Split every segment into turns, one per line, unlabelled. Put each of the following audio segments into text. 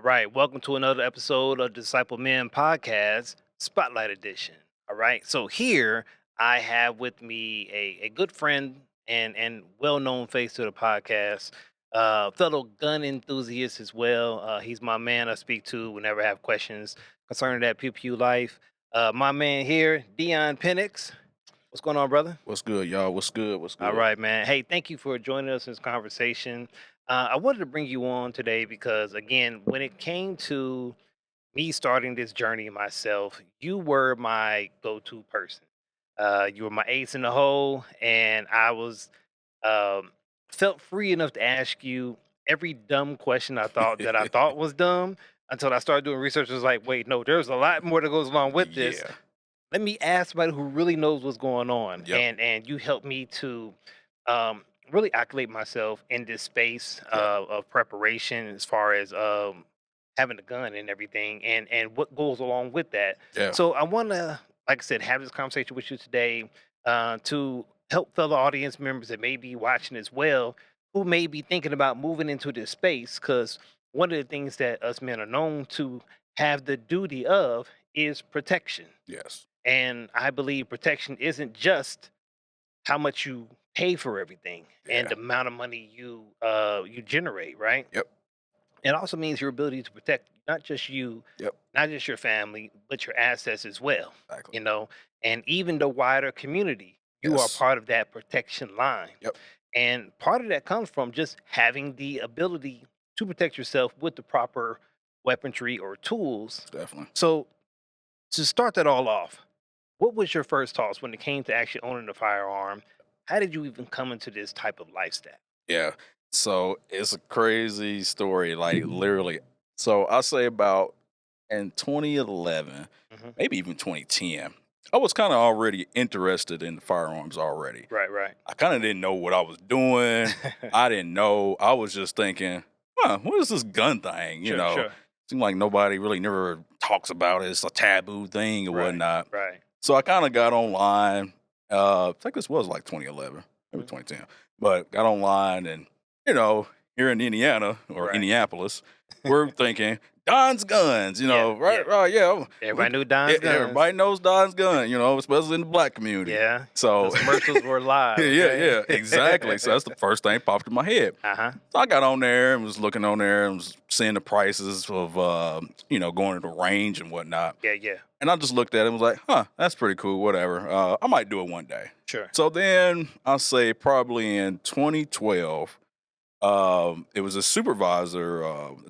right, welcome to another episode of Disciple Men Podcast, Spotlight Edition. All right, so here I have with me a good friend and well known face to the podcast, fellow gun enthusiast as well. He's my man I speak to whenever I have questions concerning that pew pew life. My man here, Dion Penix. What's going on, brother?
What's good, y'all? What's good? What's
All
good?
right, man. Hey, thank you for joining us in this conversation. I wanted to bring you on today because, again, when it came to me starting this journey myself, you were my go-to person. You were my ace in the hole, and I was um, felt free enough to ask you every dumb question I thought was dumb until I started doing research. I was like, wait, no, there's a lot more that goes along with this.
Yeah.
Let me ask somebody who really knows what's going on,
Yep.
and you helped me to um, really accolade myself in this space
Yep.
of preparation as far as having a gun and everything, and what goes along with that.
Yeah.
So I want to, like I said, have this conversation with you today to help fellow audience members that may be watching as well, who may be thinking about moving into this space, because one of the things that us men are known to have the duty of is protection.
Yes.
And I believe protection isn't just how much you pay for everything and
Yeah.
the amount of money you generate, right?
Yep.
It also means your ability to protect not just you,
Yep.
not just your family, but your assets as well.
Exactly.
You know, and even the wider community, you are
Yes.
part of that protection line.
Yep.
And part of that comes from just having the ability to protect yourself with the proper weaponry or tools.
Definitely.
So to start that all off, what was your first thoughts when it came to actually owning a firearm? How did you even come into this type of lifestyle?
Yeah. So it's a crazy story, like literally. So I say about in 2011,
Hmm.
maybe even 2010, I was kind of already interested in the firearms already.
Right, right.
I kind of didn't know what I was doing. I didn't know. I was just thinking, what is this gun thing? You
Sure,
know,
sure.
seems like nobody really never talks about it. It's a taboo thing or
Right,
whatnot.
right.
So I kind of got online. I think this was like 2011, maybe
Mhm.
2010. But got online and, here in Indiana or
Right.
Indianapolis, we're thinking Don's guns,
Yeah,
right?
yeah.
Right, yeah.
Everybody knew Don's guns.
Everybody knows Don's gun, especially in the black community.
Yeah.
So,
Those commercials were live.
yeah, exactly. So that's the first thing popped in my head.
Uh-huh.
So I got on there and was looking on there and was seeing the prices of, going to the range and whatnot.
Yeah, yeah.
And I just looked at it and was like, that's pretty cool, whatever. I might do it one day.
Sure.
So then I'll say probably in 2012, it was a supervisor,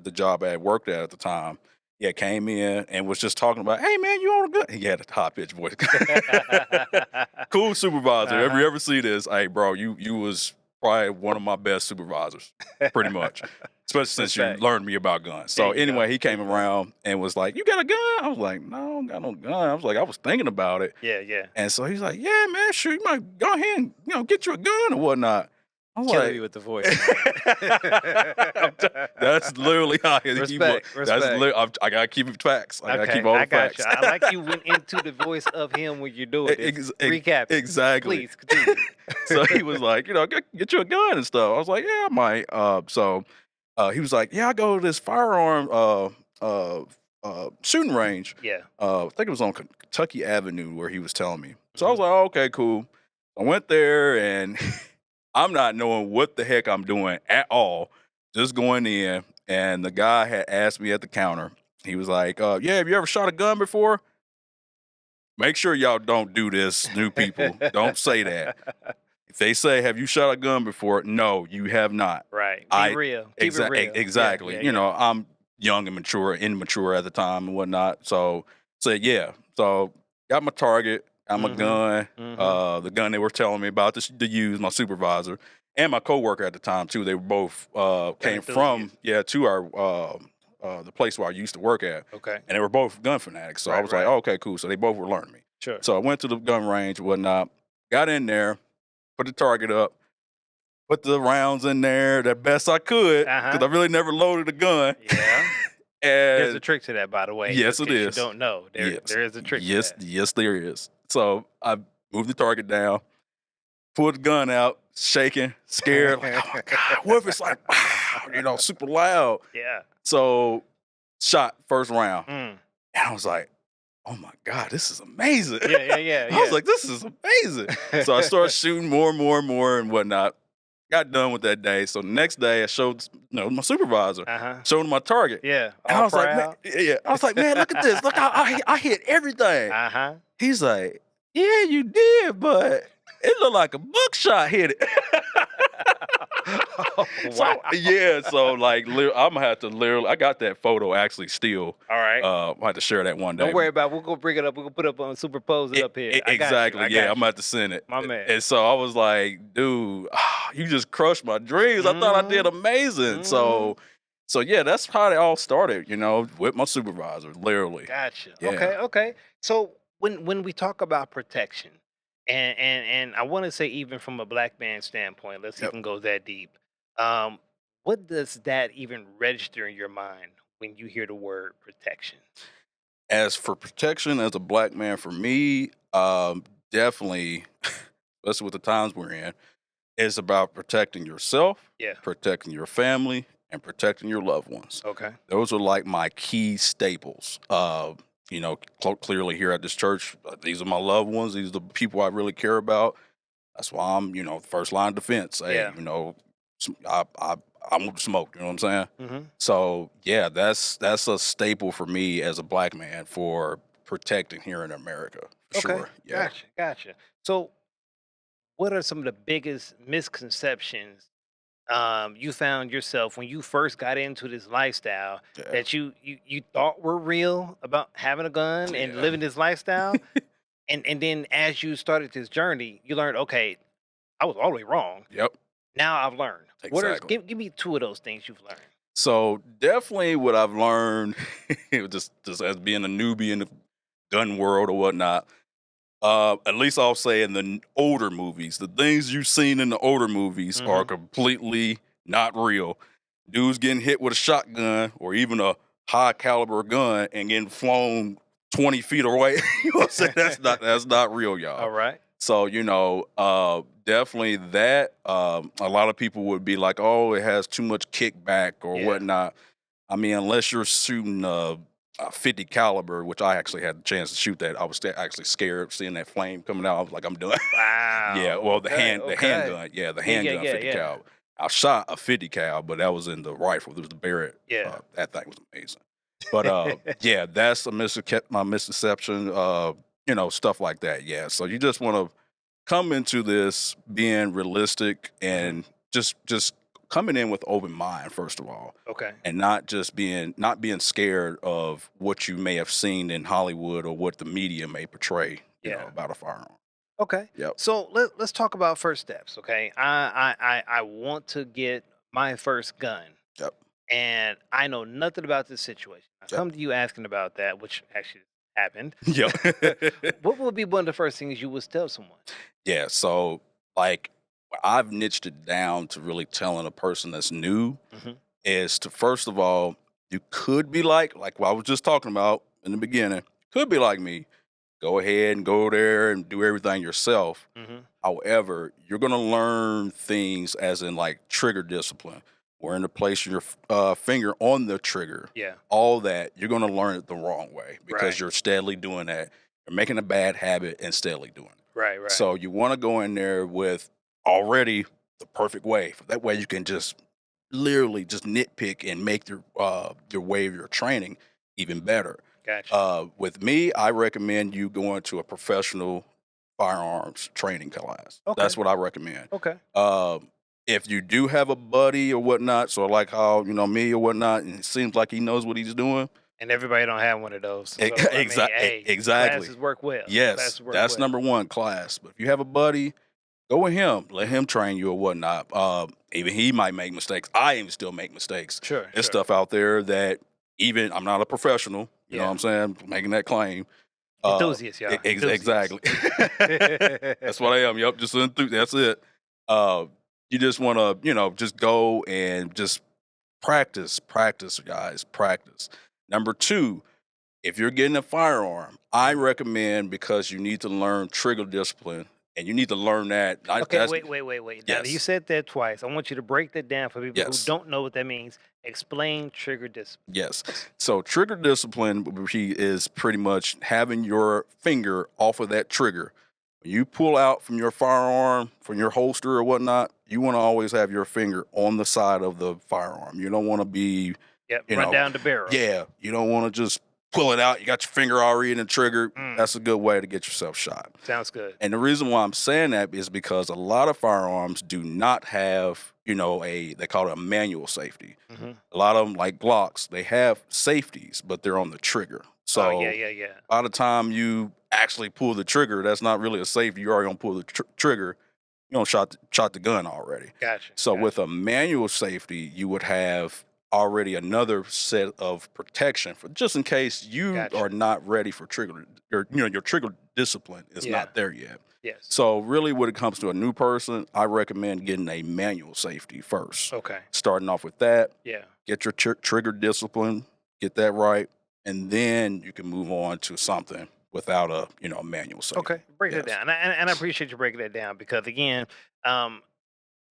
the job I had worked at the time. Yeah, came in and was just talking about, hey man, you own a gun? He had a high pitched voice. Cool supervisor. If you ever see this, hey bro, you was probably one of my best supervisors, pretty much. Especially since you
Respect.
learned me about guns. So
There you
anyway,
go.
he came around and was like, you got a gun? I was like, no, I don't got no gun. I was like, I was thinking about it.
Yeah, yeah.
And so he's like, yeah, man, sure, you might go ahead and, get you a gun or whatnot. I was
Killing
like,
me with the voice.
that's literally how he was.
Respect,
That's
respect.
I gotta keep it facts. I gotta
Okay,
keep all the
I got
facts.
you. I like you went into the voice of him when you're doing this. Recap.
Exactly.
Please continue.
So he was like, get you a gun and stuff. I was like, yeah, I might. So he was like, yeah, I go to this firearm shooting range.
Yeah.
I think it was on Kentucky Avenue where he was telling me. So I
Mhm.
was like, oh, okay, cool. I went there and I'm not knowing what the heck I'm doing at all. Just going in, and the guy had asked me at the counter. He was like, yeah, have you ever shot a gun before? Make sure y'all don't do this, new people. Don't say that. If they say, have you shot a gun before? No, you have not.
Right. Be real. Keep it real.
Exactly.
Yeah, yeah.
I'm young and immature at the time and whatnot. So said, yeah. So got my target, got my
Mhm,
gun,
mhm.
the gun they were telling me about to use, my supervisor, and my coworker at the time too. They were both came from to our the place where I used to work at,
Okay.
and they were both gun fanatics. So I
Right,
was
right.
like, okay, cool. So they both were learning me.
Sure.
So I went to the gun range, whatnot, got in there, put the target up, put the rounds in there the best I could because I really never loaded a gun.
Yeah. There's a
And
trick to that, by the way.
yes,
Just
it
in case you
is.
don't know. There is a trick to
Yes,
that.
yes, there is. So I moved the target down, pulled the gun out, shaking, scared, like, oh my God, what if it's like, wow, super loud?
Yeah.
So shot first round.
Mm.
And I was like, oh my God, this is amazing.
Yeah, yeah, yeah,
I was
yeah.
like, this is amazing. So I started shooting more and more and more and whatnot. Got done with that day. So the next day I showed, my supervisor,
Uh-huh.
showed him my target.
Yeah,
And
all
I was like, man,
proud.
yeah. I was like, man, look at this. Look how I hit everything.
Uh-huh.
He's like, yeah, you did, but it looked like a buckshot hit it.
Oh, wow.
So like, I'm gonna have to literally. I got that photo actually still.
All right.
I have to share that one day.
Don't worry about it. We'll go bring it up. We'll put it up on superimpose it up here. I got you.
Exactly.
I
Yeah,
got
I'm
you.
gonna have to send it.
My man.
And so I was like, dude, you just crushed my dreams. I thought I did
Mhm.
amazing.
Mhm.
So yeah, that's how it all started. With my supervisor, literally.
Gotcha.
Yeah.
Okay, okay. So when we talk about protection, and I want to say even from a black man standpoint, let's
Yep.
even go that deep. Um, what does that even register in your mind when you hear the word protection?
As for protection as a black man, for me, definitely, especially with the times we're in, it's about protecting yourself,
Yeah.
protecting your family, and protecting your loved ones.
Okay.
Those are like my key staples. Clearly here at this church, these are my loved ones. These are the people I really care about. That's why I'm, first line of defense. Hey,
Yeah.
I'm with the smoke. You know what I'm saying?
Mm-hmm.
So yeah, that's a staple for me as a black man for protecting here in America. For
Okay.
sure. Yeah.
Gotcha. Gotcha. So what are some of the biggest misconceptions you found yourself when you first got into this lifestyle
Yeah.
that you thought were real about having a gun and
Yeah.
living this lifestyle, and then as you started this journey you learned, okay, I was all the way wrong.
Yep.
Now I've learned. What are
Exactly.
give me two of those things you've learned?
So definitely what I've learned, just as being a newbie in the gun world or whatnot. At least I'll say in the older movies, the things you've seen in the older movies are
Hmm.
completely not real. Dudes getting hit with a shotgun or even a high caliber gun and getting flown 20 feet away. You know what I'm saying? That's not real, y'all.
All right.
So, definitely that. A lot of people would be like, oh, it has too much kickback or
Yeah.
whatnot. I mean, unless you're shooting a 50 caliber, which I actually had the chance to shoot that, I was actually scared seeing that flame coming out. I was like, I'm done. Yeah,
Wow.
well,
Okay.
the
Okay.
handgun, yeah, the
Yeah. Yeah.
handgun
Yeah.
50
Yeah.
cal. I shot a 50 cal, but that was in the rifle. There was the Barrett.
Yeah.
That thing was amazing. But yeah, that's my misconception. Stuff like that. Yeah, so you just want to come into this being realistic
Hmm.
and just coming in with open mind first of all,
Okay.
and not being scared of what you may have seen in Hollywood or what the media may portray,
Yeah.
about a firearm.
Okay.
Yep.
So let's talk about first steps. Okay. I want to get my first gun,
Yep.
and I know nothing about this situation. I
Yep.
come to you asking about that, which actually happened.
Yep.
What would be one of the first things you would tell someone?
Yeah. So like I've niched it down to really telling a person that's new
Hmm.
is to first of all, you could be like what I was just talking about in the beginning, could be like me. Go ahead and go there and do everything yourself.
Hmm.
However, you're gonna learn things as in like trigger discipline, where to place your finger on the trigger.
Yeah.
All that you're gonna learn it the wrong way because
Right.
you're steadily doing that. You're making a bad habit and steadily doing it.
Right. Right.
So you want to go in there with already the perfect way. That way you can just literally just nitpick and make your way of your training even better.
Gotcha.
With me, I recommend you going to a professional firearms training class.
Okay.
That's what I recommend.
Okay.
If you do have a buddy or whatnot, so like how me or whatnot, and it seems like he knows what he's doing.
And everybody don't have one of those. So I mean, hey,
Exactly.
classes work well.
Yes,
Classes work
that's
well.
number one, class. But if you have a buddy, go with him. Let him train you or whatnot. Even he might make mistakes. I even still make mistakes.
Sure.
There's
Sure.
stuff out there that even I'm not a professional. You know
Yeah.
what I'm saying? Making that claim.
Enthusiasts, y'all.
Exactly. That's what I am. Yep, just that's it. You just want to, just go and just practice, guys, practice. Number two, if you're getting a firearm, I recommend because you need to learn trigger discipline and you need to learn that.
Okay, wait. Now you
Yes,
said that twice. I want you to break that down for people who
yes.
don't know what that means. Explain trigger discipline.
Yes. So trigger discipline is pretty much having your finger off of that trigger. When you pull out from your firearm, from your holster or whatnot, you want to always have your finger on the side of the firearm. You don't want to be,
Yep,
you
run
know,
down the barrel.
yeah, you don't want to just pull it out. You got your finger already in the trigger.
Mm,
That's a good way to get yourself shot.
sounds good.
And the reason why I'm saying that is because a lot of firearms do not have, they call it a manual safety.
Hmm.
A lot of them, like Glocks, they have safeties, but they're on the trigger.
Oh yeah,
So
yeah, yeah.
by the time you actually pull the trigger, that's not really a safety. You already gonna pull the trigger. You don't shot the gun already.
Gotcha,
So
gotcha,
with a manual safety, you would have already another set of protection for just in case you
gotcha.
are not ready for trigger. Your trigger discipline is
Yeah.
not there yet.
Yes.
So really, when it comes to a new person, I recommend getting a manual safety first.
Okay.
Starting off with that,
Yeah.
get your trigger discipline, get that right, and then you can move on to something without a manual safety.
Okay. Break that
Yes,
down, and I appreciate you breaking that down because again, um,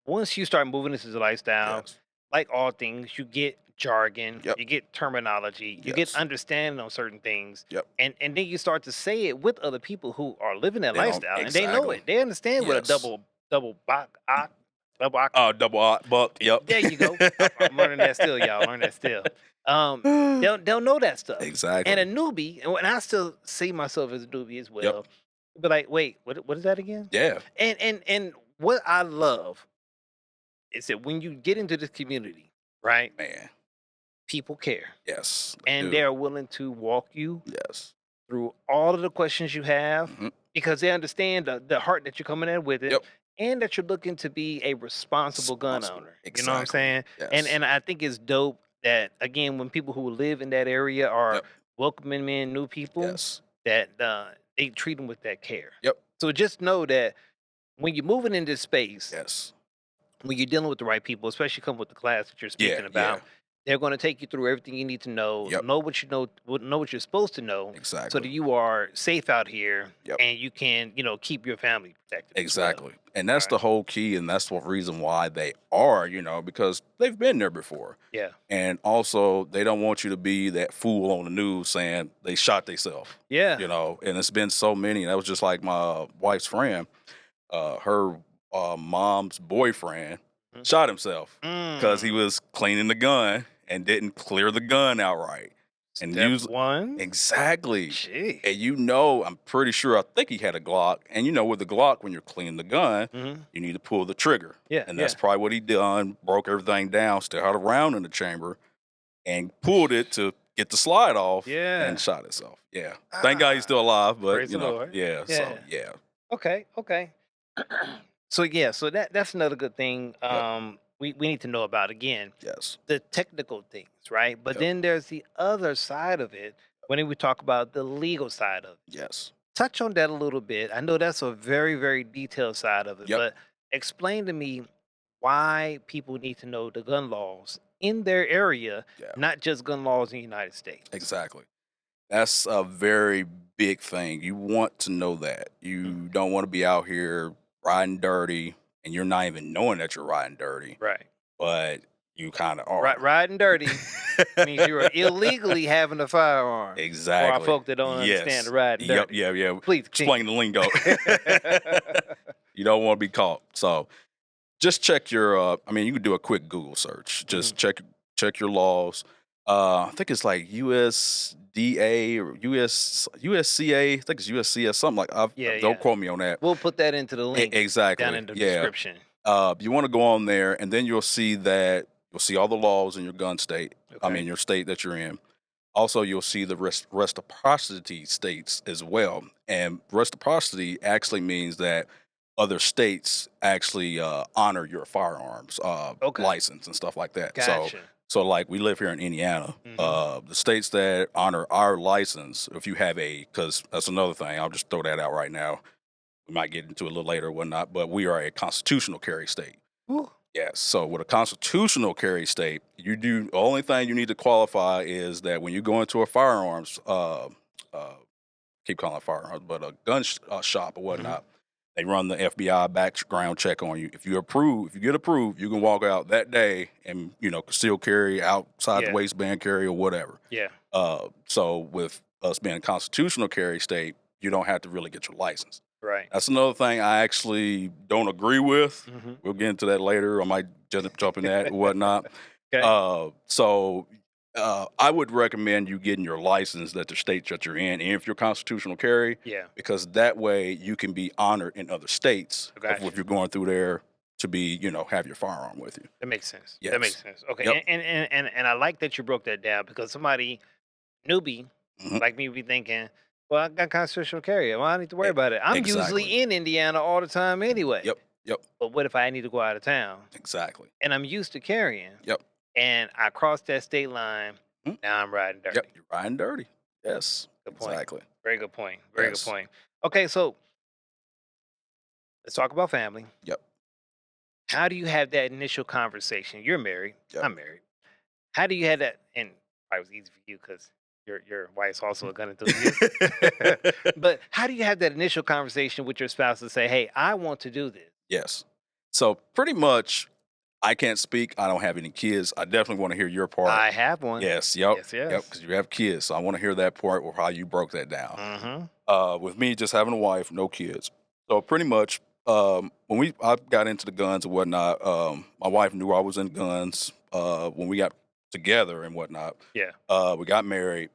once you start moving this as a lifestyle,
yes,
like all things, you get jargon,
yep,
you get terminology, you get
yes,
understanding on certain things,
yep.
and then you start to say it with other people who are living that
They don't
lifestyle, and they know
exactly.
it. They understand what a
Yes.
double box, double oct.
Double buck. Yep.
There you go. I'm learning that still, y'all. Learn that still. They'll know that stuff. And a
Exactly.
newbie, and I still see myself as a newbie as
Yep.
well. But like, wait, what is that again?
Yeah,
And what I love is that when you get into this community, right?
man.
People care,
Yes, they
and
do.
they're willing to walk you
Yes.
through all of the questions you have
Mhm.
because they understand the heart that you're coming in with it
Yep.
and that you're looking to be a responsible gun
Responsible.
owner. You know what I'm
Exactly.
saying? And
Yes.
and I think it's dope that again when people who live in that area are
Yep.
welcoming in new people
Yes.
that they treat them with that care.
Yep.
So just know that when you're moving in this space,
Yes.
when you're dealing with the right people, especially come with the class that you're
Yeah.
speaking
Yeah.
about, they're going to take you through everything you need to
Yep.
know what you're supposed to know, so that
Exactly.
you are safe out here
Yep.
and you can, keep your family protected as well.
Exactly. And that's
Right?
the whole key, and that's the reason why they are, because they've been there before.
Yeah.
And also, they don't want you to be that fool on the news saying they shot themselves,
Yeah.
and it's been so many. That was just like my wife's friend, her mom's boyfriend
Mhm.
shot himself because he
Mm.
was cleaning the gun and didn't clear the gun outright. And
Step
use
one.
exactly.
Gee.
And I'm pretty sure, I think he had a Glock. And with the Glock, when you're cleaning the gun,
Hmm.
you need to pull the trigger.
Yeah.
And that's
Yeah.
probably what he done, broke everything down, still had a round in the chamber, and pulled it to get the slide off
Yeah.
and shot himself. Yeah. Thank God he's still
Ah.
alive, but
Praise the Lord.
yeah. So
Yeah.
yeah.
Okay. Okay. So yeah. So that's another good thing.
Yep.
We need to know about again.
Yes.
The technical things, right? But
Yep.
then there's the other side of it when we talk about the legal side of it.
Yes.
Touch on that a little bit. I know that's a very, very detailed side of it,
Yep.
but explain to me why people need to know the gun laws in their area,
Yeah.
not just gun laws in the United States.
Exactly. That's a very big thing. You want to know that.
Mm,
You don't want to be out here riding dirty and you're not even knowing that you're riding dirty,
right.
but you kind of
Right.
are.
Riding dirty means you are illegally having a firearm. For our
Exactly.
folk that don't understand
Yes.
the riding
Yep.
dirty.
Yeah. Yeah.
Please
Explain the lingo.
continue.
You don't want to be caught. So just check your. You can do a quick Google search.
Mhm.
Just check your laws. I think it's like USDA or USCA. I think it's USCS, something like.
Yeah,
Don't
yeah.
quote me on that.
We'll put that into the link down
Exactly.
in the
Yeah.
description.
You want to go on there, and then you'll see all the laws in your gun state.
Okay.
Your state that you're in. Also, you'll see the reciprocity states as well. And reciprocity actually means that other states actually honor your firearms
Okay.
license and stuff like that.
Gotcha.
So like we live here in Indiana. The states that honor our license, if you have because that's another thing. I'll just throw that out right now. We might get into it a little later or whatnot, but we are a constitutional carry state.
Whew.
Yes. So with a constitutional carry state, the only thing you need to qualify is that when you go into a firearms, keep calling it firearms, but a gun shop or
Mhm.
whatnot, They run the FBI background check on you. If if you get approved, you can walk out that day and still carry outside the
Yeah.
waistband carry or whatever.
Yeah.
So with us being a constitutional carry state, you don't have to really get your license.
Right.
That's another thing I actually don't agree with.
Mhm.
We'll get into that later. I might jump in that or whatnot.
Okay.
I would recommend you getting your license that the state that you're in, and if you're constitutional carry,
Yeah.
because that way you can be honored in other states if
Gotcha.
you're going through there to be, have your firearm with you.
That makes sense. That makes
Yes.
sense. Okay.
Yep.
And I like that you broke that down because somebody newbie
Hmm.
like me be thinking, well, I got constitutional carry. Well, I don't need to worry about it. I'm
Exactly.
usually in Indiana all the time anyway.
Yep. Yep.
But what if I need to go out of town
Exactly.
and I'm used to carrying
Yep.
and I cross that state line?
Mhm.
Now I'm riding dirty.
Yep. You're riding dirty. Yes.
Good point.
Exactly.
Very good point. Very good
Yes.
point. Okay, so let's talk about family.
Yep.
How do you have that initial conversation? You're married.
Yep.
I'm married. How do you have that? And probably was easy for you because your wife's also a gun enthusiast. But how do you have that initial conversation with your spouse to say, "Hey, I want to do this"?
Yes. So pretty much, I can't speak. I don't have any kids. I definitely want to hear your part.
I have one.
Yes. Yep.
Yes,
Yep.
yes.
Because you have kids, so I want to hear that part or how you broke that down.
Mm-hmm.
With me just having a wife, no kids. So pretty much, when I got into the guns and whatnot, my wife knew I was in guns. When we got together and whatnot,
Yeah.
we got married,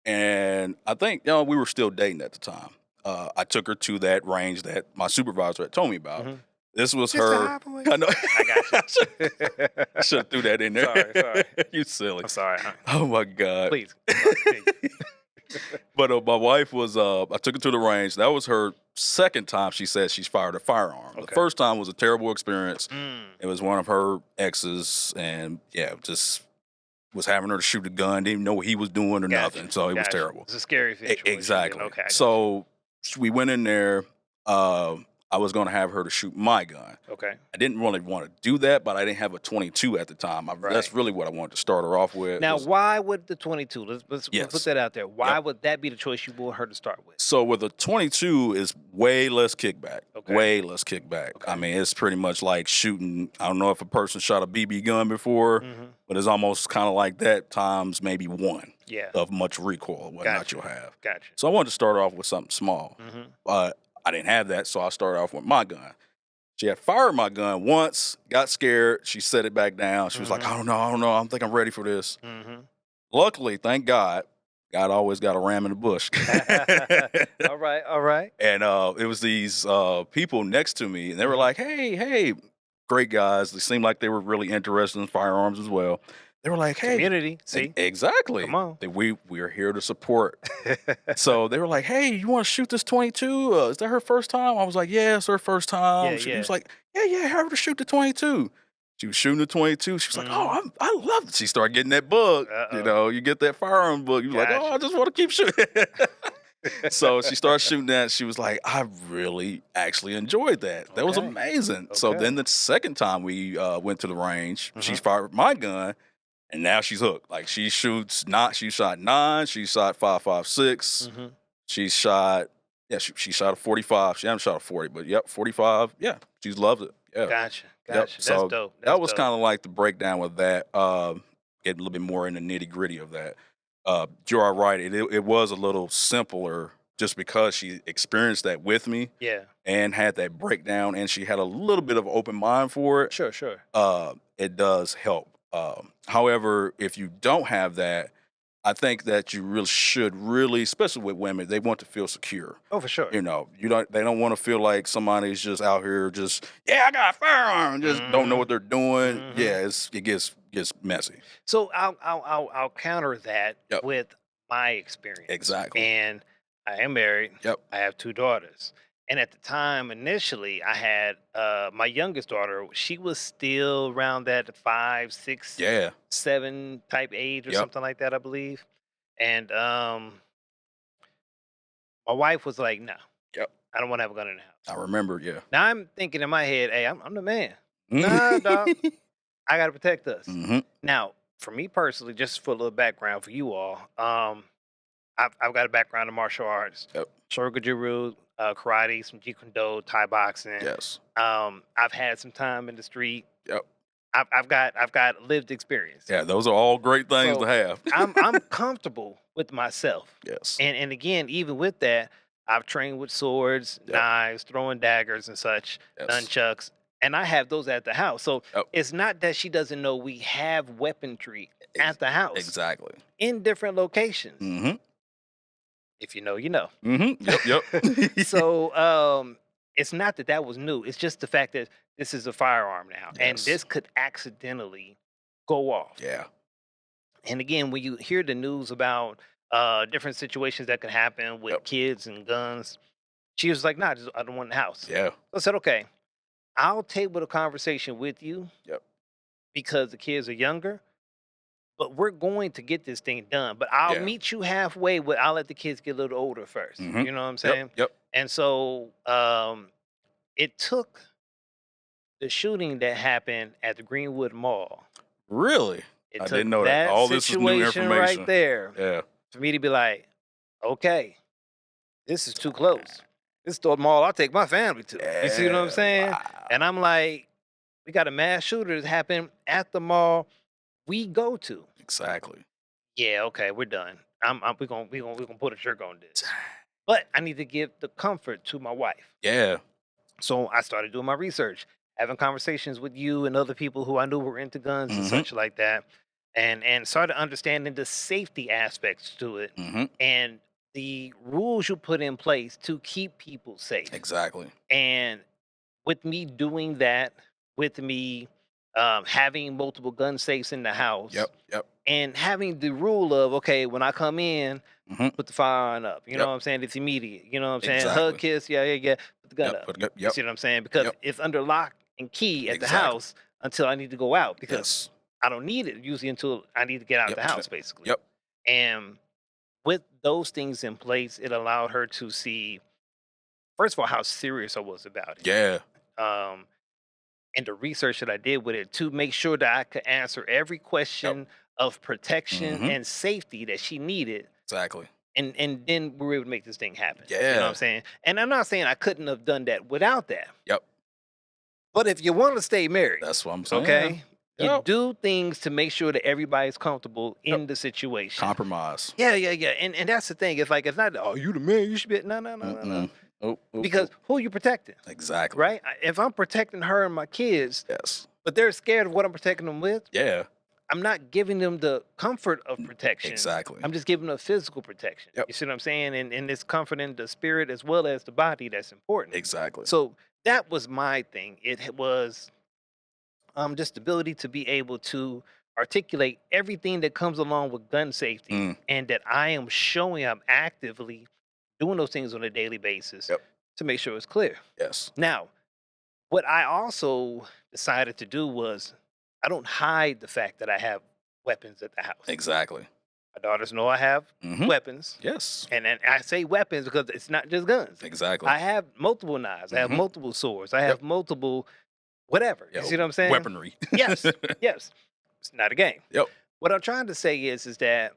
and I think we were still dating at the time. I took her to that range that my supervisor had told me about.
Mm-hmm.
This was
Mr.
her.
High Boy.
I know.
I got you.
I should have threw that in there.
Sorry.
You silly.
I'm sorry.
Oh my God.
Please.
But my wife was, I took her to the range. That was her second time she said she's fired a firearm. The
Okay.
first time was a terrible experience.
Mm.
It was one of her exes, and just was having her to shoot a gun, didn't even know what he was doing or
Gotcha.
nothing. So it was
Gotcha.
terrible.
It's a scary situation.
Exactly.
Okay. I got you.
So we went in there. I was going to have her to shoot my gun.
Okay.
I didn't really want to do that, but I didn't have a 22 at the time. That's
Right.
really what I wanted to start her off with.
Now,
was-
why would the 22? Let's put
Yes.
that out there. Why
Yep.
would that be the choice you want her to start with?
So with a 22 is way less kickback.
Okay.
Way less kickback.
Okay.
I mean, it's pretty much like shooting. I don't know if a person shot a BB gun before,
Mm-hmm.
but it's almost kind of like that times maybe one
Yeah.
of much recoil and whatnot
Gotcha.
you'll have.
Gotcha.
So I wanted to start off with something small,
Mm-hmm.
but I didn't have that, so I started off with my gun. She had fired my gun once, got scared. She set it back down. She was like,
Mhm.
I don't know. I don't think I'm ready for this.
Mm-hmm.
Luckily, thank God, God always got a ram in the bush.
All right. All right.
And it was these people next to me, and they were
Mhm.
like, hey, great guys. They seemed like they were really interested in firearms as well. They were like, hey,
Community. See.
exactly.
Come on.
That we're here to support. So they were like, hey, you want to shoot this 22? Is that her first time? I was like, yeah, it's her first time.
Yeah,
She
yeah.
was like, yeah, have her to shoot the 22. She was shooting the 22. She was like, oh, I love it. She started getting that bug.
Uh-oh.
You get that firearm bug. You was like, oh, I
Gotcha.
just want to keep shooting. So she started shooting that. She was like, I really actually enjoyed that. That was
Okay.
amazing. So
Okay.
then the second time we went to the range, she
Mhm.
fired my gun, and now she's hooked. Like she shoots not. She shot 9. She shot 5.56.
Mm-hmm.
She shot. Yeah, she shot a 45. She hasn't shot a 40, but yep, 45. Yeah, she's loved it. Yeah.
Gotcha.
Yep.
Gotcha.
So
That's dope.
that
That's
was
dope.
kind of like the breakdown with that. Get a little bit more in the nitty gritty of that. You are right. It was a little simpler just because she experienced that with me
Yeah.
and had that breakdown, and she had a little bit of open mind for it.
Sure. Sure.
It does help. However, if you don't have that, I think that you really should especially with women, they want to feel secure.
Oh, for sure.
They don't want to feel like somebody's just out here I got a firearm, just don't know what they're doing.
Mhm.
Yeah, it gets messy.
So I'll counter that
Yep.
with my experience.
Exactly.
And I am married.
Yep.
I have 2 daughters. And at the time, initially, I had my youngest daughter. She was still around that 5, 6,
Yeah.
7 type age or
Yep.
something like that, I believe. And my wife was like, "No,
Yep.
I don't want to have a gun in the house."
I remember. Yeah.
Now I'm thinking in my head, "Hey, I'm the man. Nah, dog. I got to protect us."
Hmm.
Now, for me personally, just for a little background for you all, I've got a background in martial arts,
Yep.
Shoryuken, karate, some Jeet Kune Do, Thai boxing.
Yes.
I've had some time in the street.
Yep.
I've got lived experience.
Yeah, those are all great things to
So
have.
I'm comfortable with myself.
Yes.
And again, even with that, I've trained with swords,
Yep.
knives, throwing daggers and such,
Yes.
nunchucks, and I have those at the house. So
Yep.
it's not that she doesn't know we have weaponry
Ex-
at the house
Exactly.
in different locations.
Mm-hmm.
If you know, you know.
Mm-hmm. Yep. Yep.
So it's not that that was new. It's just the fact that this is a firearm now, and
Yes.
this could accidentally go off.
Yeah.
And again, when you hear the news about different situations that could happen with
Yep.
kids and guns, she was like, "Nah, just, I don't want in the house."
Yeah.
So I said, "Okay, I'll table the conversation with you
Yep.
because the kids are younger, but we're going to get this thing done. But I'll
Yeah.
meet you halfway. I'll let the kids get a little older 1st.
Mhm.
You know what I'm saying?"
Yep. Yep.
And so it took the shooting that happened at the Greenwood Mall.
Really?
It
I
took
didn't know that.
that
All this is new
situation
information.
right there
Yeah.
for me to be like, okay, this is too close. This is the mall I'll take my family to. You see what I'm
Yeah,
saying?
wow.
And I'm like, we got a mass shooter that happened at the mall we go to.
Exactly.
Yeah, okay, we're done. We're gonna put a trigger on this. But I need to give the comfort to my wife.
Yeah.
So I started doing my research, having conversations with you and other people who I knew were into guns and
Mhm.
such like that, and started understanding the safety aspects to it
Mm-hmm.
and the rules you put in place to keep people safe.
Exactly.
And with me doing that, with me having multiple gun safes in the house,
Yep. Yep.
and having the rule of, okay, when I come in,
Mm-hmm.
put the firearm up. You know
Yep.
what I'm saying? It's immediate. You know what I'm saying?
Exactly.
Hug, kiss, yeah. Put the gun
Yep.
up.
Put it up.
You
Yep.
see what I'm saying? Because
Yep.
it's under lock and key at the
Exactly.
house until I need to go out because
Yes.
I don't need it usually until I need to get out
Yep.
the house, basically.
Yep.
And with those things in place, it allowed her to see, first of all, how serious I was about it.
Yeah.
Um, and the research that I did with it to make sure that I could answer every question of protection
Mhm.
and safety that she needed.
Exactly.
And then we were able to make this thing happen. You know what
Yeah.
I'm saying? And I'm not saying I couldn't have done that without that.
Yep.
But if you want to stay married,
That's what I'm saying.
okay, you
Yep.
do things to make sure that everybody's comfortable in the situation.
Compromise.
Yeah. And that's the thing. It's like it's not, oh, you the man, you should be no.
Mm-mm. Oh, oh,
Because who you protecting?
oh. Exactly.
Right? If I'm protecting her and my kids,
Yes.
but they're scared of what I'm protecting them with,
Yeah.
I'm not giving them the comfort of protection.
Exactly.
I'm just giving them physical protection.
Yep.
You see what I'm saying? And it's comfort in the spirit as well as the body that's important.
Exactly.
So that was my thing. It was just the ability to be able to articulate everything that comes along with gun safety
Mm.
and that I am showing I'm actively doing those things on a daily basis
Yep.
to make sure it's clear.
Yes.
Now, what I also decided to do was I don't hide the fact that I have weapons at the house.
Exactly.
My daughters know I have
Mhm.
weapons.
Yes.
And I say weapons because it's not just guns.
Exactly.
I have multiple knives. I have
Mhm.
multiple swords. I have multiple whatever. You
Yo,
see what I'm saying?
Weaponry.
Yes. Yes. It's not a game.
Yep.
What I'm trying to say is that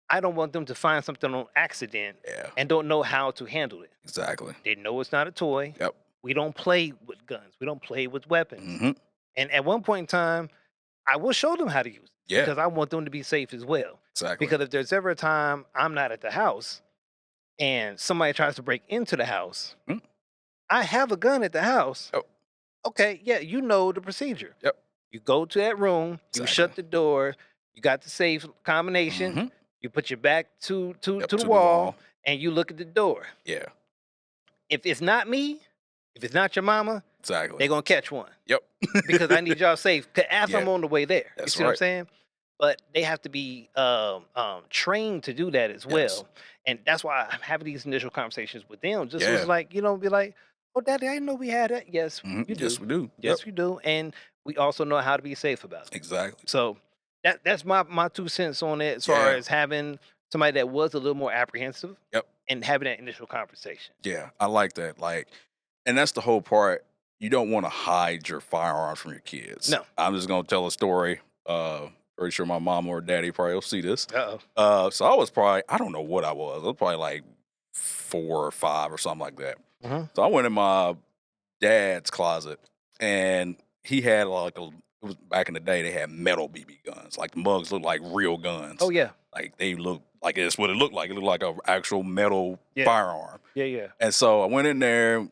I don't want them to find something on accident
Yeah.
and don't know how to handle it.
Exactly.
They know it's not a toy.
Yep.
We don't play with guns. We don't play with weapons.
Mm-hmm.
And at one point in time, I will show them how to use it
Yeah.
because I want them to be safe as well.
Exactly.
Because if there's ever a time I'm not at the house and somebody tries to break into the house,
Mm.
I have a gun at the house.
Yep.
Okay, yeah, you know the procedure.
Yep.
You go to that room, you shut
Exactly.
the door, you got the safe combination,
Mhm.
you put your back to
Yep,
the wall, and you look at the door.
Yeah.
If it's not me, if it's not your mama,
Exactly.
they're gonna catch one.
Yep.
Because I need y'all safe. 'Cause after I'm
Yeah.
on the way there. You
That's
see what I'm
right.
saying? But they have to be trained to do that as well.
Yes.
And that's why I'm having these initial conversations with them. Just
Yeah.
was like, be like, oh, Daddy, I didn't know we had that. Yes,
Mhm.
you do.
Yes, we do.
Yes,
Yep.
we do. And we also know how to be safe about it.
Exactly.
So that's my 2 cents on it as far
Yeah.
as having somebody that was a little more apprehensive
Yep.
and having that initial conversation.
Yeah. I like that. And that's the whole part. You don't want to hide your firearms from your kids.
No.
I'm just gonna tell a story. Pretty sure my mom or daddy probably will see this.
Uh-oh.
So I was probably, I don't know what I was probably like 4 or 5 or something like that.
Hmm.
So I went in my dad's closet, and he had like it was back in the day, they had metal BB guns. Like the mugs looked like real guns.
Oh yeah.
Like they looked like it's what it looked like. It looked like an actual metal
Yeah.
firearm.
Yeah, yeah.
And so I went in there,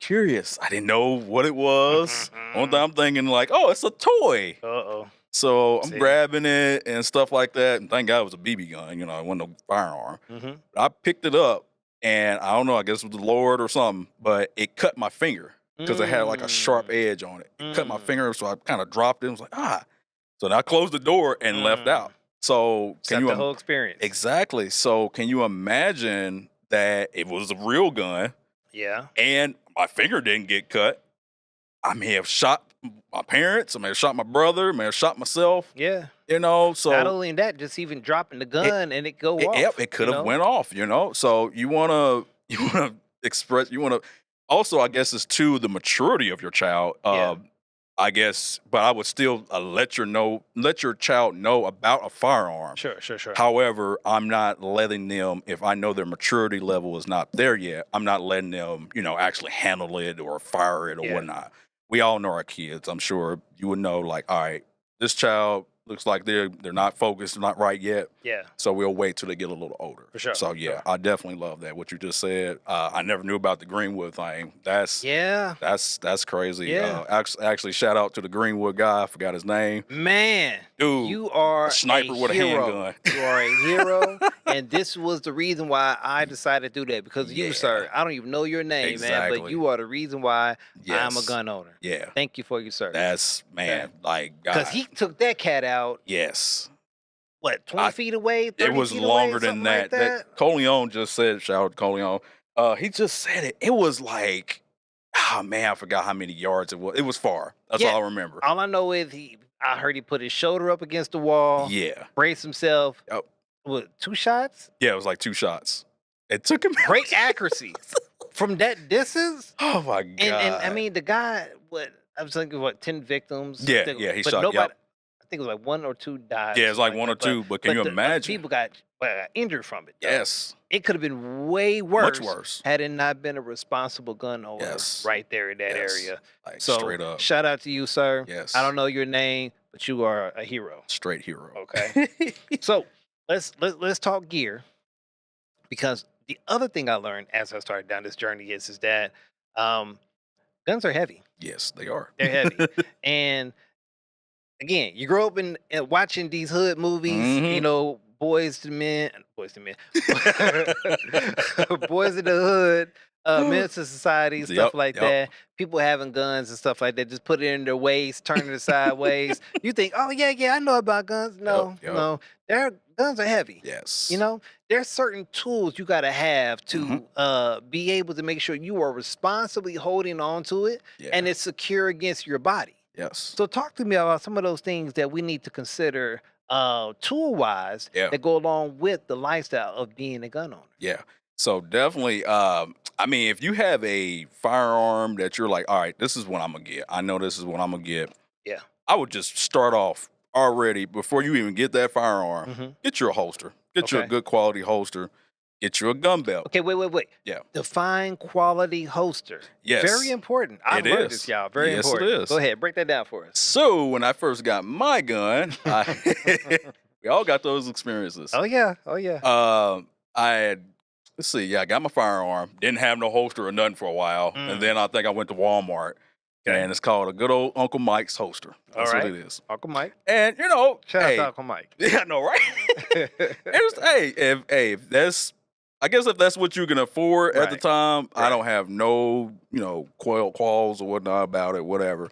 curious. I didn't know what it was. One thing I'm thinking like, oh, it's a toy.
Uh-oh.
So I'm
See?
grabbing it and stuff like that. And thank God it was a BB gun. You know, it wasn't no firearm.
Mm-hmm.
I picked it up, and I don't know, I guess it was the Lord or something, but it cut my finger because it had like a sharp edge on it. It cut my finger, so I kind of dropped it and was like, ah. So then I closed the door and left out. So
Set the whole experience.
Exactly. So can you imagine that it was a real gun
Yeah.
and my finger didn't get cut? I may have shot my parents, I may have shot my brother, I may have shot myself.
Yeah.
You know, so
not only that, just even dropping the gun and it go off.
Yep, it could have went off, you know. So you wanna express, also, I guess it's to the maturity of your child.
Yeah.
I guess, but I would still let your child know about a firearm.
Sure.
However, I'm not letting them, if I know their maturity level is not there yet, I'm not letting them, actually handle it or fire it or whatnot. We all know our kids. I'm sure you would know, like, all right, this child looks like they're not focused, not right yet.
Yeah.
So we'll wait till they get a little older.
For sure.
So yeah, I definitely love that. What you just said. I never knew about the Greenwood thing. That's crazy.
Yeah.
Actually, shout out to the Greenwood guy. I forgot his name.
Man,
dude,
you are
a sniper with a handgun.
You are a hero, and this was the reason why I decided to do that, because of you, sir. I don't even know your name, man, but you are the reason why I'm a gun owner.
Yeah.
Thank you for your service.
That's like,
because he took that cat out.
Yes.
What, 20 feet away? 30
it was
feet
longer
away,
than that.
like that.
Coleon just said, shout out to Coleon. He just said it. It was like, oh man, I forgot how many yards it was. It was far. That's all I remember.
All I know is I heard he put his shoulder up against the wall.
Yeah.
Braced himself.
Yep.
What, 2 shots?
Yeah, it was like 2 shots. It took him
great accuracy from that distance.
Oh my God.
And I mean, the guy, I was thinking, 10 victims?
Yeah, he shot.
Nobody, I think it was like 1 or 2 died.
Yeah, it's like 1 or 2, but can you imagine?
People got injured from it. Though.
Yes.
It could have been way worse.
Much worse.
Had it not been a responsible gun owner right there in that area.
Like,
so
straight up.
Shout out to you, sir.
Yes.
I don't know your name, but you are a hero.
Straight hero.
Okay. So let's talk gear, because the other thing I learned as I started down this journey is that guns are heavy.
Yes, they are.
They're heavy. And again, you grow up in watching these hood movies, boys to men, boys in the hood, minister society, stuff like that. People having guns and stuff like that. Just put it in their waist, turning it sideways. You think, oh yeah, I know about guns. No, no, guns are heavy.
Yes.
There's certain tools you got to have to be able to make sure you are responsibly holding on to it and it's secure against your body.
Yes.
So talk to me about some of those things that we need to consider tool-wise that go along with the lifestyle of being a gun owner.
Yeah. So definitely, I mean, if you have a firearm that you're like, all right, this is what I'm going to get. I know this is what I'm going to get.
Yeah.
I would just start off already before you even get that firearm. Get you a holster. Get you a good quality holster. Get you a gun belt.
Okay, wait.
Yeah.
Define quality holster.
Yes.
Very important. I learned this, y'all. Very important.
Yes, it is.
Go ahead, break that down for us.
So when I first got my gun, we all got those experiences.
Oh yeah.
I had, I got my firearm. Didn't have no holster or nothing for a while. And then I think I went to Walmart. Okay. And it's called a good old Uncle Mike's holster. That's what it is.
Uncle Mike.
And
shout out to Uncle Mike.
Yeah, I know, right? If that's what you can afford at the time, I don't have no, qualms or whatnot about it, whatever.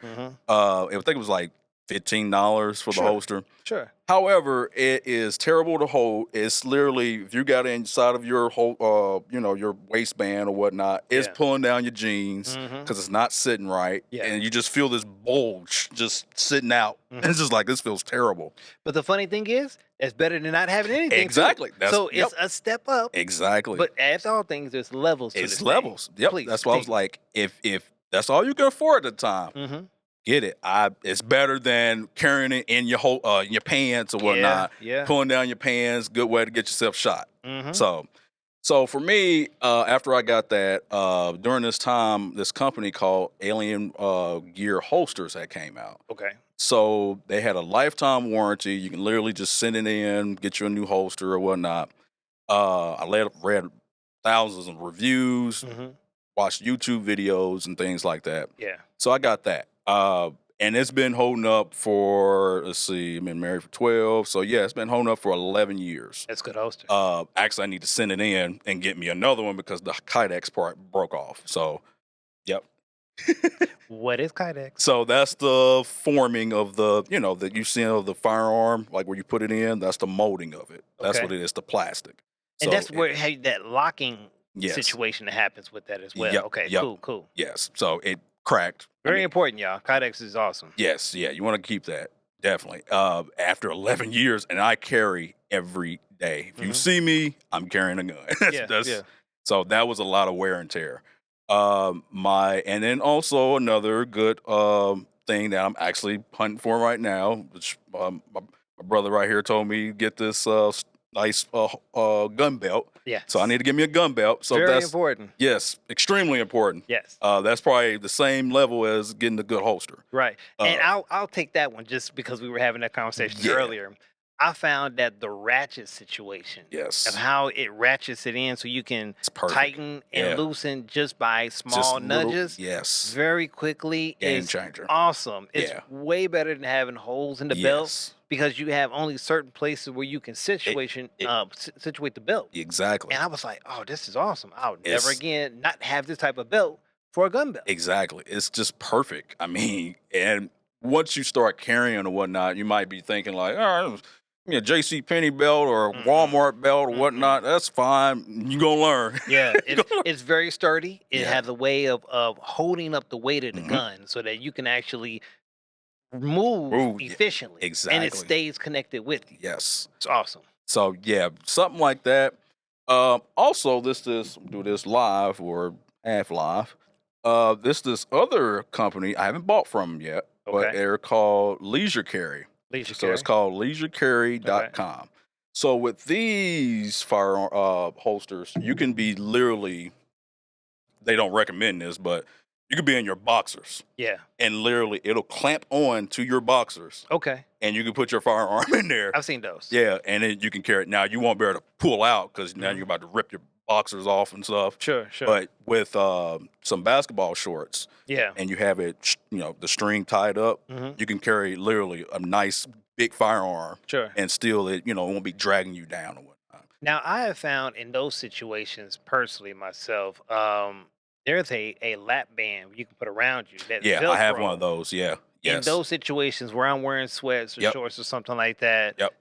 I think it was like $15 for the holster.
Sure.
However, it is terrible to hold. It's literally, if you got it inside of your whole, your waistband or whatnot, it's pulling down your jeans because it's not sitting right. Yeah. And you just feel this bulge just sitting out. It's just like, this feels terrible.
But the funny thing is, it's better than not having anything.
Exactly.
So it's a step up.
Exactly.
But as all things, there's levels to this.
It's levels. Yep.
Please,
that's why I was like, if that's all you can afford at the time, get it. It's better than carrying it in your whole in your pants or
Yeah,
whatnot,
yeah.
pulling down your pants. Good way to get yourself shot.
Mhm.
So so for me, after I got that, during this time, this company called Alien Gear Holsters had came out.
Okay.
So they had a lifetime warranty. You can literally just send it in, get you a new holster or whatnot. Read thousands of reviews,
Mhm.
watched YouTube videos and things like that.
Yeah.
So I got that. And it's been holding up for, let's see, I've been married for 12. So yeah, it's been holding up for 11 years.
That's good holster.
Actually, I need to send it in and get me another one because the Kydex part broke off. So, yep.
What is Kydex?
So that's the forming of the, that you see of the firearm, like where you put it in. That's the molding of it. That's what
Okay.
it is, the plastic.
And
So,
that's where hey, that locking
yes,
situation that happens with that as well.
yep,
Okay,
yep,
cool, cool.
yes. So it cracked. I
Very
mean,
important, y'all. Kydex is awesome.
yes, yeah, you want to keep that definitely. After 11 years, and I carry every day. If you
Mhm.
see me, I'm carrying a gun.
Yeah, yeah.
That's so that was a lot of wear and tear. And then also another good thing that I'm actually hunting for right now, which my brother right here told me get this nice gun belt. So I
Yes.
need to get me a gun belt. So
Very
that's
important.
yes, extremely important.
Yes.
That's probably the same level as getting a good holster.
Right. And
Uh,
I'll take that one just because we were having that conversation
yeah,
earlier. I found that the ratchet situation of
yes,
how it ratchets it in so you can
it's perfect.
tighten and
Yeah,
loosen just by
just
small
little
nudges
yes,
very quickly
game
is
changer.
awesome. It's
Yeah,
way better than having holes in the belt
yes,
because you have only certain places where you can
it, it
situate the belt.
exactly.
And I was like, "Oh, this is awesome. I'll never
It's
again not have this type of belt for a gun belt."
exactly. It's just perfect. I mean, and once you start carrying or whatnot, you might be thinking like, all right, JC Penney belt or a
Mm-mm,
Walmart belt or
mm-mm.
whatnot. That's fine. You gonna learn.
Yeah,
You
it's
gonna learn.
it's very sturdy. It
Yeah.
has a way of holding up the weight of the
Hmm.
gun so that you can actually move
Ooh, yeah,
efficiently and it
exactly.
stays connected with you.
Yes.
It's awesome.
So yeah, something like that. Also, this do this live or half live. This other company I haven't bought from 'em yet, but
Okay.
they're called Leisure Carry.
Leisure
So it's
carry.
called
Okay.
leisurecarry.com. So with these fire holsters, you can be literally, they don't recommend this, but you could be in your boxers
Yeah.
and literally it'll clamp on to your boxers
Okay.
and you can put your firearm in there.
I've seen those.
Yeah, and then you can carry it. Now you won't be able to pull out because now
Mhm.
you're about to rip your boxers off and stuff.
Sure, sure.
But with some basketball shorts,
Yeah.
and you have it, the string tied up,
Mhm.
you can carry literally a nice big firearm,
Sure.
and still it won't be dragging you down or whatnot.
Now, I have found in those situations, personally myself, there's a lap band you can put around you that's
Yeah, I have one of
Velcro.
those. Yeah,
In
yes,
those situations where I'm wearing sweats or
yep,
shorts or something like that,
yep,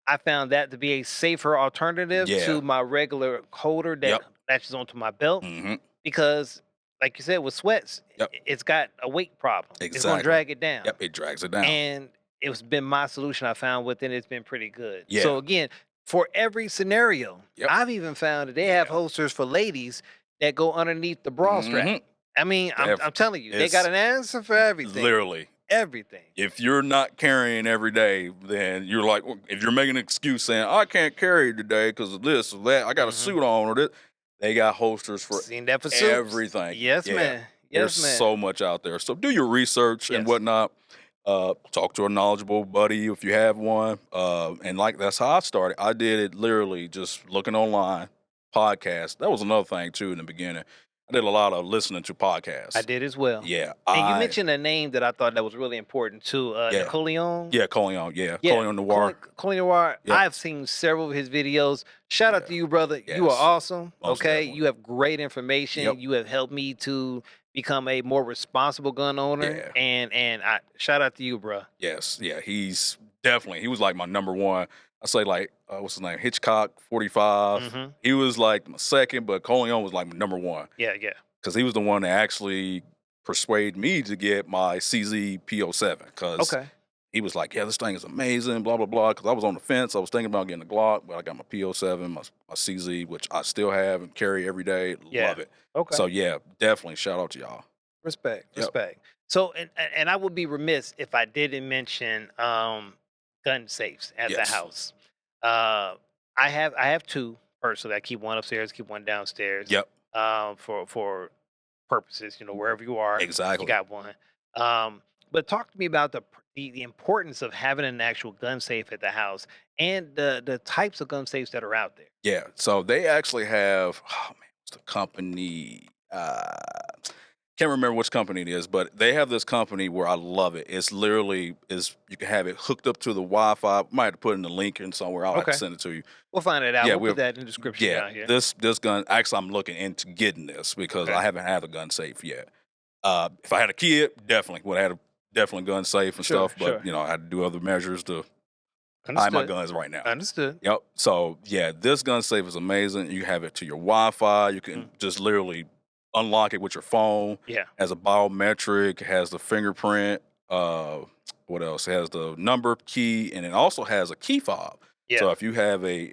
I found that to be a safer alternative
yeah,
to my regular holder that
yep,
latches onto my belt
hmm,
because, like you said, with sweats,
yep,
it's got a weight problem. It's going to
exactly.
drag it down.
Yep, it drags it down.
And it's been my solution I found with it. It's been pretty good.
Yeah,
So, again, for every scenario,
yep,
I've even found that they have
yeah,
holsters for ladies that go underneath the bra strap.
hmm.
I mean, I'm telling you, they got
It's
an answer for everything.
literally,
Everything.
if you're not carrying every day, then you're like, well, if you're making an excuse saying, I can't carry today because of this or that, I got a
Hmm.
suit on or this, they got holsters for
Seen that for suits.
everything.
Yes,
Yeah.
man.
There's
Yes, man.
so much out there. So do your research and
Yes.
whatnot. Talk to a knowledgeable buddy if you have one. And like that's how I started. I did it literally just looking online, podcast. That was another thing too in the beginning. I did a lot of listening to
I
podcasts.
did as well.
Yeah.
And you mentioned a name that I thought that was really important too,
Yeah.
Napoleon.
Yeah, Coleon. Yeah.
Yeah,
Coleon Noir.
Colin Noir.
Yep.
I've seen several of his videos. Shout out
Yeah.
to you, brother. You are
Yes.
awesome.
Most
Okay,
definitely.
you have great
Yep.
information. You have helped me to become a more responsible gun owner.
Yeah.
And I shout out to you, bro.
Yes. Yeah. He was like my number one. I say like, what's his name? Hitchcock 45.
Hmm.
He was like my second, but Coleon was like my number one
Yeah, yeah.
because he was the one that actually persuaded me to get my CZ PO7 because
Okay.
he was like, yeah, this thing is amazing, blah, blah, blah. Because I was on the fence. I was thinking about getting a Glock, but I got my PO7, my CZ, which I still have and carry every day.
Yeah.
Love it.
Okay.
So, yeah, definitely shout out to y'all.
Respect,
Yep.
respect. So, and I would be remiss if I didn't mention gun safes at the
Yes.
house. Uh, I have two personally. I keep one upstairs, keep one downstairs.
Yep.
For purposes, wherever you are, you
Exactly.
got one. Um, but talk to me about the importance of having an actual gun safe at the house and the types of gun safes that are out there.
Yeah. So they actually have, oh man, what's the company? Can't remember which company it is, but they have this company where I love it. It's literally is you can have it hooked up to the Wi-Fi. Might have to put in the link in somewhere. I'll have to
Okay,
send it to you.
we'll find it out.
Yeah,
We'll put
we'll
that in the description
yeah.
down here.
This gun actually I'm looking into getting this because
Okay,
I haven't had a gun safe yet. If I had a kid, definitely would have had a definitely gun safe and
sure,
stuff, but
sure.
I had to do other measures to hide my
Understood.
guns right now.
Understood.
Yep. So yeah, this gun safe is amazing. You have it to your Wi-Fi. You
Mm,
can just literally unlock it with your phone.
yeah,
Has a biometric. Has the fingerprint. Uh, what else? It has the number key, and it also has a key fob.
yeah.
So if you have a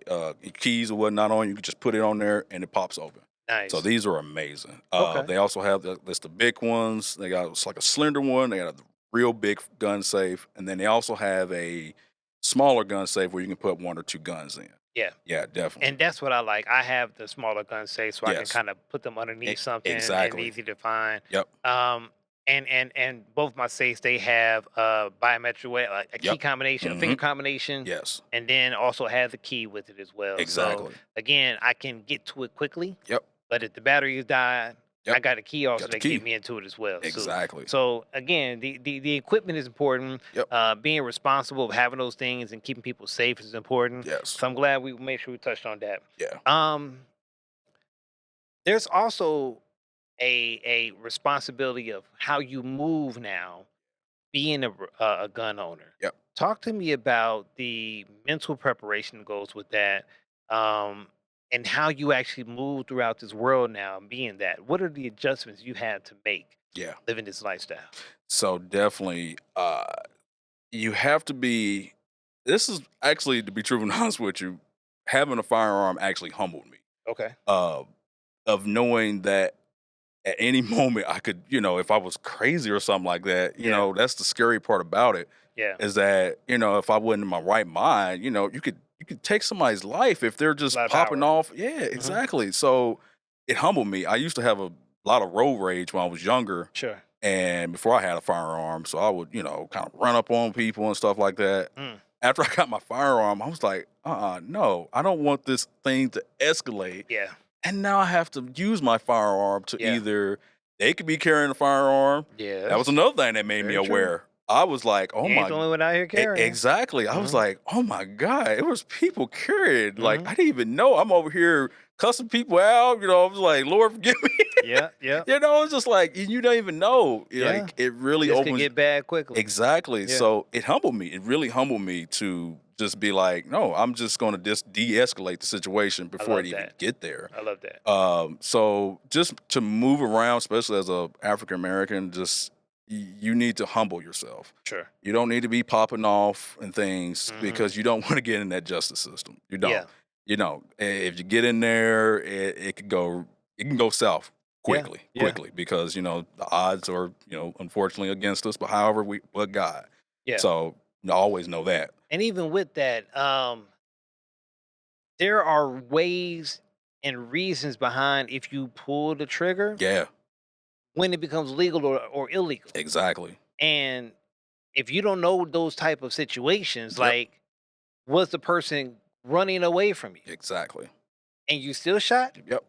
keys or whatnot on, you can just put it on there, and it pops open. So
Nice.
these are amazing.
Okay.
They also have that's the big ones. They got it's like a slender one. They got a real big gun safe, and then they also have a smaller gun safe where you can put one or two guns in.
Yeah.
Yeah, definitely.
And that's what I like. I have the smaller gun safe so I can
Yes.
kind of put them underneath something and
Exactly.
easy to find.
Yep.
And both my safes they have biometric way, like a key
Yep.
combination, a finger
Hmm.
combination,
Yes.
and then also have the key with it as well. So
Exactly.
again, I can get to it quickly.
Yep.
But if the battery is died, I
Yep.
got a key also
Got the
that get
key.
me into it as well. So
Exactly.
so again, the equipment is important.
Yep.
Being responsible of having those things and keeping people safe is important.
Yes.
So I'm glad we made sure we touched on that.
Yeah.
Um, there's also a responsibility of how you move now, being a gun owner.
Yep.
Talk to me about the mental preparation that goes with that, um, and how you actually move throughout this world now, being that. What are the adjustments you had to make
Yeah.
living this lifestyle?
So definitely, you have to be. This is actually, to be truthful and honest with you, having a firearm actually humbled me.
Okay.
Uh, of knowing that at any moment I could, if I was crazy or something like that,
Yeah.
that's the scary part about it
Yeah.
is that, if I wasn't in my right mind, you could take somebody's life if they're
A
just
lot of
popping
power.
off. Yeah,
Hmm.
exactly. So it humbled me. I used to have a lot of road rage when I was younger
Sure.
and before I had a firearm. So I would, kind of run up on people and stuff like that.
Mm.
After I got my firearm, I was like, no, I don't want this thing to escalate.
Yeah.
And now I have to use my firearm to
Yeah.
either they could be carrying a firearm. That was
Yes.
another thing that made me
Very true.
aware. I was like, oh
You ain't
my,
the only one out here carrying.
exactly. I was
Hmm.
like, oh my God, it was people carrying. Like,
Hmm.
I didn't even know. I'm over here cussing people out. I was like, Lord, forgive me.
Yeah. Yeah.
It's just like, you don't even know.
Yeah.
Like, it really
This could
opens.
get bad quickly.
Exactly.
Yeah.
So it humbled me. It really humbled me to just be like, no, I'm just going to just de-escalate the situation
I
before it
love
even
that.
get there.
I love that.
So just to move around, especially as a African American, just you need to humble yourself.
Sure.
You don't need to be popping off and things
Hmm.
because you don't want to get in that justice system. You don't.
Yeah.
If you get in there, it can go south
Yeah.
quickly,
Yeah.
because the odds are unfortunately against us. But however, but God.
Yeah.
So always know that.
And even with that, there are ways and reasons behind if you pull the trigger
Yeah,
when it becomes legal or illegal.
exactly.
And if you don't know those type of situations,
Yep,
like was the person running away from you
exactly.
and you still shot,
Yep,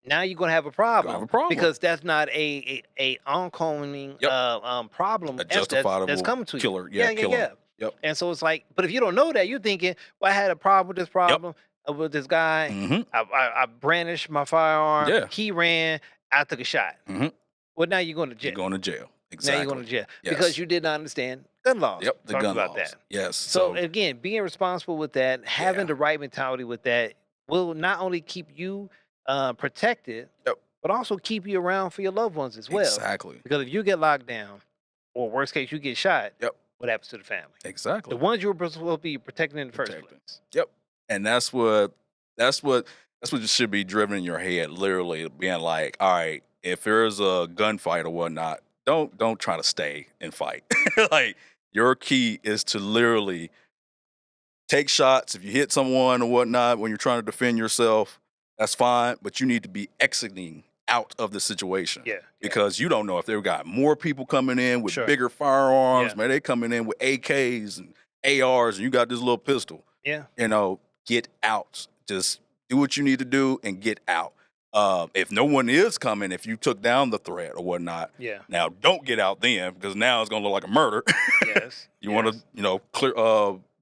now you're gonna have a
gonna have
problem
a problem.
because that's not a oncoming
Yep,
problem
a
that's
justifiable
coming to you.
killer.
Yeah,
Yeah,
yeah,
killing.
yeah.
Yep,
And so it's like, but if you don't know that, you're thinking, well, I had a problem with this
yep.
problem with this guy.
Hmm.
I brandished my firearm.
Yeah.
He ran. I took a shot.
Hmm.
Well, now you're going to
You're
jail.
going to jail.
Now you're going
Exactly.
to jail because
Yes.
you did not understand gun laws.
Yep.
We
The
talked
gun
about
laws.
that.
Yes.
So
So
again, being responsible with that, having
yeah.
the right mentality with that will not only keep you protected,
Yep.
but also keep you around for your loved ones as well.
Exactly.
Because if you get locked down, or worst case, you get shot,
Yep.
what happens to the family? The
Exactly.
ones you were supposed to be protecting in the first
Protecting.
place.
Yep. And that's what should be driven in your head. Literally being like, all right, if there's a gunfight or whatnot, don't try to stay and fight. Like your key is to literally take shots. If you hit someone or whatnot when you're trying to defend yourself, that's fine. But you need to be exiting out of the situation
Yeah, yeah,
because you don't know if they've got more people coming in with
sure.
bigger firearms.
Yeah,
Man, they coming in with AKs and ARs, and you got this little pistol.
yeah,
Get out. Just do what you need to do and get out. If no one is coming, if you took down the threat or whatnot,
yeah.
now don't get out then because now it's gonna look like a murder.
Yes,
You want to,
yes.
clear.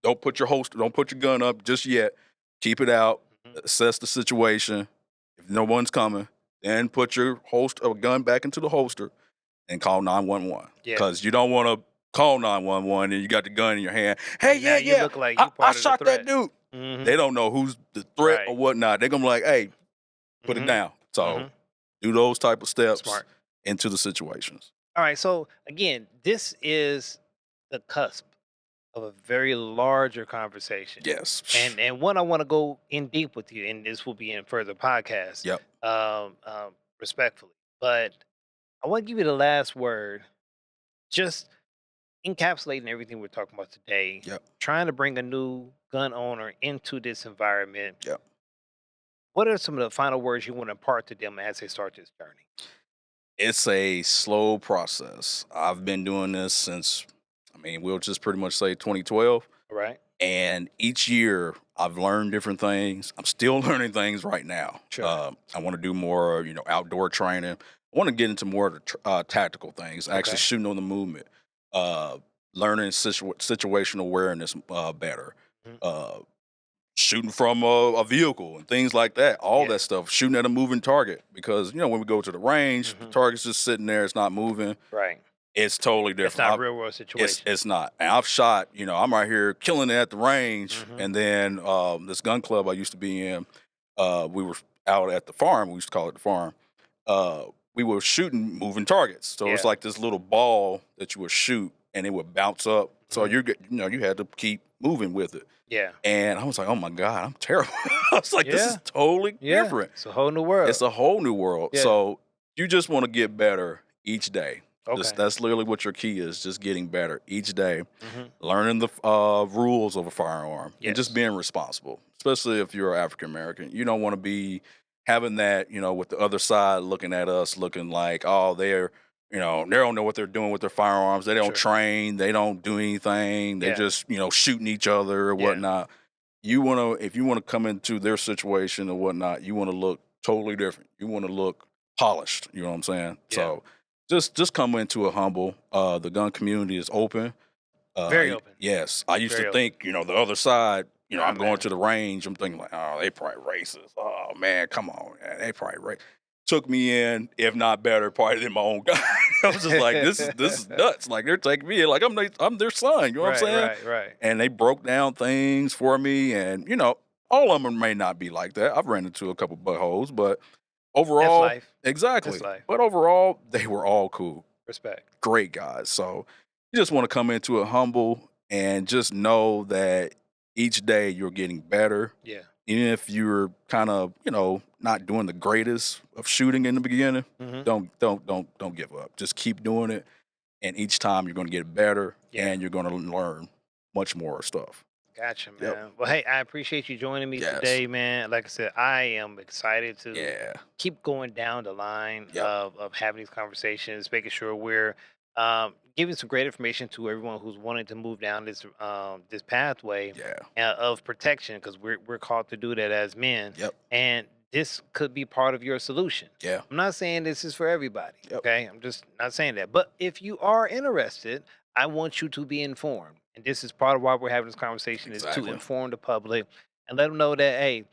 Don't put your holster. Don't put your gun up just yet. Keep it out.
Mhm.
Assess the situation. If no one's coming, then put your holster gun back into the holster and call 911
Yeah.
because you don't want to call 911 and you got the gun in your hand. Hey,
And now
yeah,
you
yeah,
look like
I,
you
I
part of the
shot that
threat.
dude.
Hmm.
They don't know who's the threat
Right.
or whatnot. They're gonna be like, hey, put it
Hmm.
down. So
Hmm.
do those type of steps
Smart.
into the situations.
All right. So again, this is the cusp of a very larger conversation,
Yes.
and one I want to go in deep with you, and this will be in further podcasts,
Yep.
respectfully. But I want to give you the last word, just encapsulating everything we're talking about today.
Yep.
Trying to bring a new gun owner into this environment.
Yep.
What are some of the final words you want to impart to them as they start this journey?
It's a slow process. I've been doing this since, I mean, we'll just pretty much say 2012.
All right.
And each year I've learned different things. I'm still learning things right now.
Sure.
I want to do more, outdoor training. I want to get into more of the tactical things, actually
Okay.
shooting on the movement, uh, learning situational awareness better,
Mhm.
uh, shooting from a vehicle and things like that. All
Yeah.
that stuff, shooting at a moving target because when we go to the range, the
Hmm.
target's just sitting there, it's not moving.
Right.
It's totally
It's
different.
not a real world
It's
situation.
it's not. And I've shot, I'm right here killing it at the range.
Hmm.
And then this gun club I used to be in, we were out at the farm. We used to call it the farm. Uh, we were shooting moving targets. So it's
Yeah.
like this little ball that you would shoot and it would bounce up. So
Hmm.
you had to keep moving with it.
Yeah.
And I was like, oh my God, I'm terrible. I was like, this is
Yeah.
totally
Yeah.
different.
It's a whole new world.
It's a whole new world.
Yeah.
So you just want to get better each day.
Okay.
That's literally what your key is, just getting better each day,
Hmm.
learning the rules of a firearm, and just
Yes.
being responsible, especially if you're African American. You don't want to be having that, with the other side looking at us, looking like, oh, they don't know what they're doing with their firearms. They don't
Sure.
train. They don't do anything. They
Yeah.
just, shooting each other or
Yeah.
whatnot. If you want to come into their situation or whatnot, you want to look totally different. You want to look polished. You know what I'm saying?
Yeah.
So just come into a humble. The gun community is open.
Very open.
Yes, I used to
Very open.
think, the other side.
Nah,
I'm going
man.
to the range. I'm thinking like, oh, they probably racist. Oh man, come on, man. They probably took me in, if not better, probably than my own guy. I was just like, this is nuts. Like they're taking me in, like I'm their son. You know what I'm
Right.
saying?
Right. Right.
And they broke down things for me, and all of them may not be like that. I've ran into a couple buttholes, but
That's
overall,
life. That's
exactly.
life.
But overall, they were all cool,
Respect.
great guys. So you just want to come into it humble and just know that each day you're getting better.
Yeah.
Even if you're kind of, not doing the greatest of shooting in the beginning,
Hmm.
don't give up. Just keep doing it, and each time you're going to get better,
Yeah.
and you're going to learn much more stuff.
Gotcha,
Yep.
man. Well, hey, I appreciate you joining me
Yes.
today, man. Like I said, I am excited to
Yeah.
keep going down the line
Yep.
of having these conversations, making sure we're giving some great information to everyone who's wanting to move down this pathway
Yeah.
of protection, because we're called to do that as men,
Yep.
and this could be part of your solution.
Yeah.
I'm not saying this is for everybody.
Yep.
Okay, I'm just not saying that. But if you are interested, I want you to be informed, and this is part of why we're having this conversation is to
Exactly.
inform the public and let them know that hey,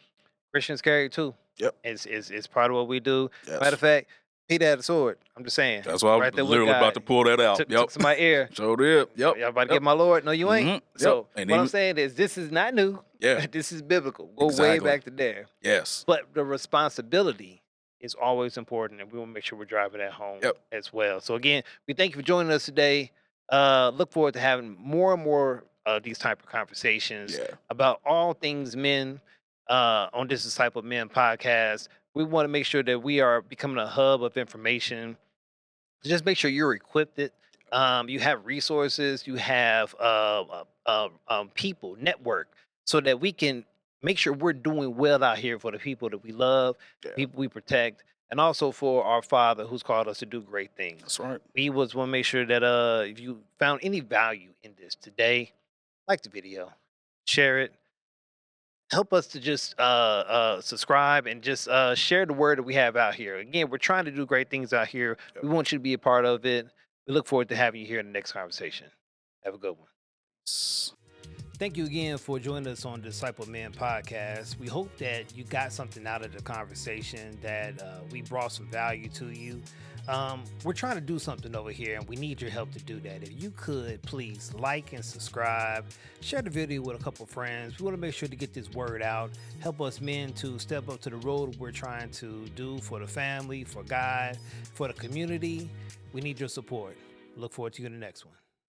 Christians carry too.
Yep.
It's part of what we do. Matter
Yes.
of fact, Peter had a sword. I'm just saying.
That's why I was
Right there with
literally about
God.
to pull that out.
Took to my ear.
Sure did. Yep.
Y'all about to
Yep.
get my Lord. No, you ain't.
Yep.
So
And
what I'm
even
saying is this is not new.
yeah.
This is biblical. Go way
Exactly.
back to there.
Yes.
But the responsibility is always important, and we want to make sure we're driving that home
Yep.
as well. So again, we thank you for joining us today. Look forward to having more and more these type of conversations
Yeah.
about all things men. on this Disciple Men podcast. We want to make sure that we are becoming a hub of information. Just make sure you're equipped. You have resources, you have people, network, so that we can make sure we're doing well out here for the people that we love,
Yeah,
people we protect, and also for our Father who's called us to do great things.
that's right.
We was want to make sure that if you found any value in this today, like the video, share it, help us to just subscribe and just share the word that we have out here. Again, we're trying to do great things out here.
Yep.
We want you to be a part of it. We look forward to having you here in the next conversation. Have a good one. Thank you again for joining us on Disciple Men podcast. We hope that you got something out of the conversation, that we brought some value to you. We're trying to do something over here, and we need your help to do that. If you could, please like and subscribe, share the video with a couple friends. We want to make sure to get this word out, help us men to step up to the road we're trying to do for the family, for God, for the community. We need your support. Look forward to you in the next one.